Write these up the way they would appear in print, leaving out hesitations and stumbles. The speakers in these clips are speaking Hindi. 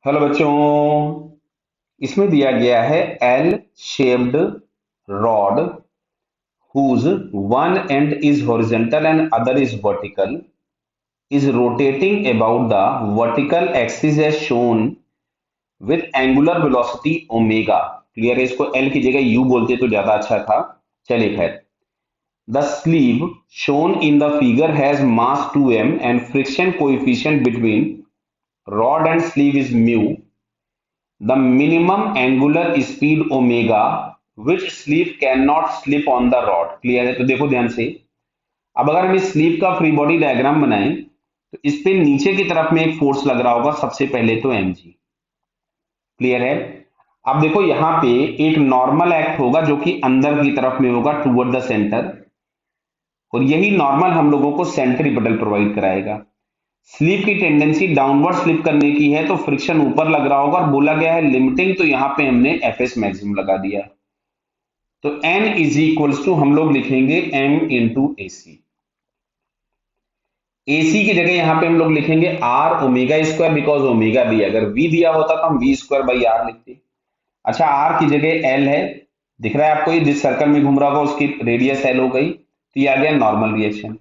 हेलो बच्चों। इसमें दिया गया है L shaped rod whose one end is horizontal and other is vertical is rotating about the vertical axis as shown with angular velocity omega। Clear है? इसको एल की जगह यू बोलते तो ज्यादा अच्छा था। चलिए खैर। The sleeve shown in the figure has mass 2m and friction coefficient between rod and sleeve is mu। The minimum angular speed omega which sleeve cannot slip on the rod। Clear है? तो देखो ध्यान से। अब अगर हम इस स्लीव का फ्री बॉडी डायग्राम बनाएं तो इस पे नीचे की तरफ में एक फोर्स लग रहा होगा, सबसे पहले तो mg। क्लियर है? अब देखो यहां पे एक नॉर्मल एक्ट होगा जो कि अंदर की तरफ में होगा टुवर्ड द सेंटर, और यही नॉर्मल हम लोगों को सेंट्रीपिटल प्रोवाइड कराएगा। स्लीप की टेंडेंसी डाउनवर्ड स्लिप करने की है तो फ्रिक्शन ऊपर लग रहा होगा, और बोला गया है लिमिटिंग, तो यहां पे हमने एफ एस मैक्सिमम लगा दिया। तो एन इज इक्वल्स टू हम लोग लिखेंगे M into A C. AC की जगह यहां पे हम लोग लिखेंगे R omega square, because omega दिया, अगर वी दिया होता तो हम वी स्क्वायर बाई आर लिखते। अच्छा, आर की जगह एल है, दिख रहा है आपको? ये जिस सर्कल में घूम रहा होगा उसकी रेडियस एल हो गई, तो ये आ गया नॉर्मल रिएक्शन।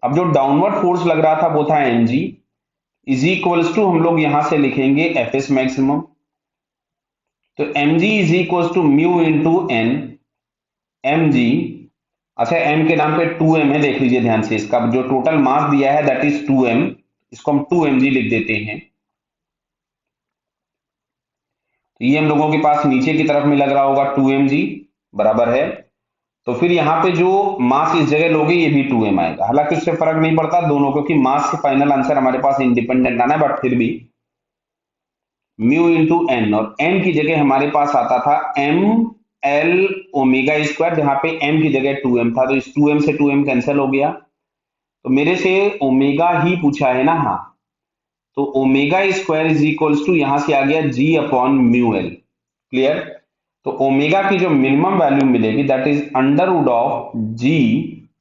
अब जो डाउनवर्ड फोर्स लग रहा था वो था M G, is equals to हम लोग यहां से लिखेंगे एफ एस मैक्सिमम। तो M G is equals to mu into N. M G, अच्छा एम के नाम पे 2m है, देख लीजिए ध्यान से। इसका जो टोटल मास दिया है दैट इज 2m, इसको हम 2mg लिख देते हैं। तो ये हम लोगों के पास नीचे की तरफ में लग रहा होगा 2mg बराबर है। तो फिर यहाँ पे जो मास इस जगह लोगे ये भी 2m आएगा। हालांकि उससे फर्क नहीं पड़ता दोनों, क्योंकि मास से फाइनल आंसर हमारे पास इंडिपेंडेंट आना है, बट फिर भी म्यू इंटू एन, और एन की जगह हमारे पास आता था एम एल ओमेगा स्क्वायर, जहां पे एम की जगह 2m था, तो इस 2m से 2m कैंसिल हो गया। तो मेरे से ओमेगा ही पूछा है ना? हाँ, तो omega square is equals to यहां से आ गया G upon mu L. Clear? तो ओमेगा की जो मिनिमम वैल्यू मिलेगी that is under root of G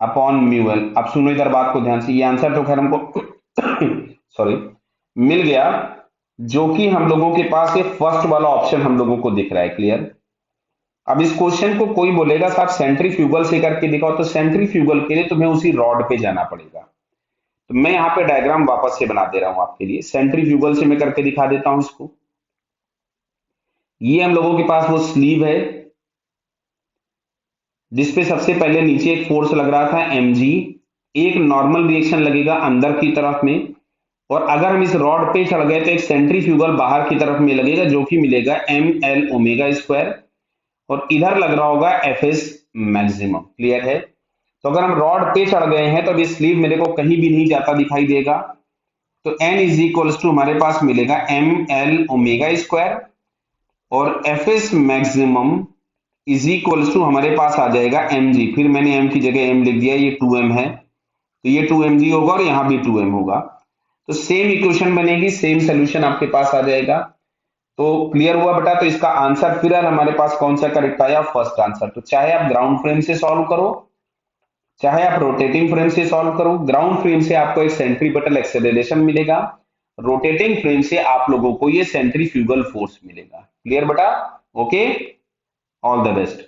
upon mu L. अब सुनो इधर बात को ध्यान से, ये आंसर तो खैर हमको सॉरी मिल गया, जो कि हम लोगों के पास ये फर्स्ट वाला ऑप्शन हम लोगों को दिख रहा है। क्लियर? अब इस क्वेश्चन को कोई बोलेगा साहब सेंट्रीफ्यूगल से करके दिखाओ, तो सेंट्रीफ्यूगल के लिए तुम्हें उसी रॉड पे जाना पड़ेगा। तो मैं यहाँ पे डायग्राम वापस से बना दे रहा हूं आपके लिए, सेंट्रीफ्यूगल से मैं करके दिखा देता हूं इसको। ये हम लोगों के पास वो स्लीव है जिसपे सबसे पहले नीचे एक फोर्स लग रहा था mg। एक नॉर्मल रिएक्शन लगेगा अंदर की तरफ में, और अगर हम इस रॉड पे चढ़ गए तो एक सेंट्रीफ्यूगल बाहर की तरफ में लगेगा, जो कि मिलेगा एम एल ओमेगा स्क्वायर, और इधर लग रहा होगा एफ एस मैक्सिमम। क्लियर है? तो अगर हम रॉड पे चढ़ गए हैं तो अभी स्लीव मेरे को कहीं भी नहीं जाता दिखाई देगा, तो n इज इक्वल्स टू हमारे पास मिलेगा एम एल ओमेगा स्क्वायर, और F S maximum is equals to हमारे पास आ जाएगा एम जी। फिर मैंने m की जगह m लिख दिया, ये 2m है तो ये 2mg होगा, और यहां भी 2m होगा। तो सेम इक्वेशन बनेगी, सेम सोल्यूशन आपके पास आ जाएगा। तो क्लियर हुआ बेटा? तो इसका आंसर फिर हमारे पास कौन सा करेक्ट आया? First answer. तो चाहे आप ग्राउंड फ्रेम से सॉल्व करो, चाहे आप रोटेटिंग फ्रेम से सॉल्व करो, ग्राउंड फ्रेम से आपको एक सेंट्रीपिटल एक्सेलरेशन मिलेगा, रोटेटिंग फ्रेम से आप लोगों को ये सेंट्रीफ्यूगल फोर्स मिलेगा। क्लियर बेटा? Okay, all the best.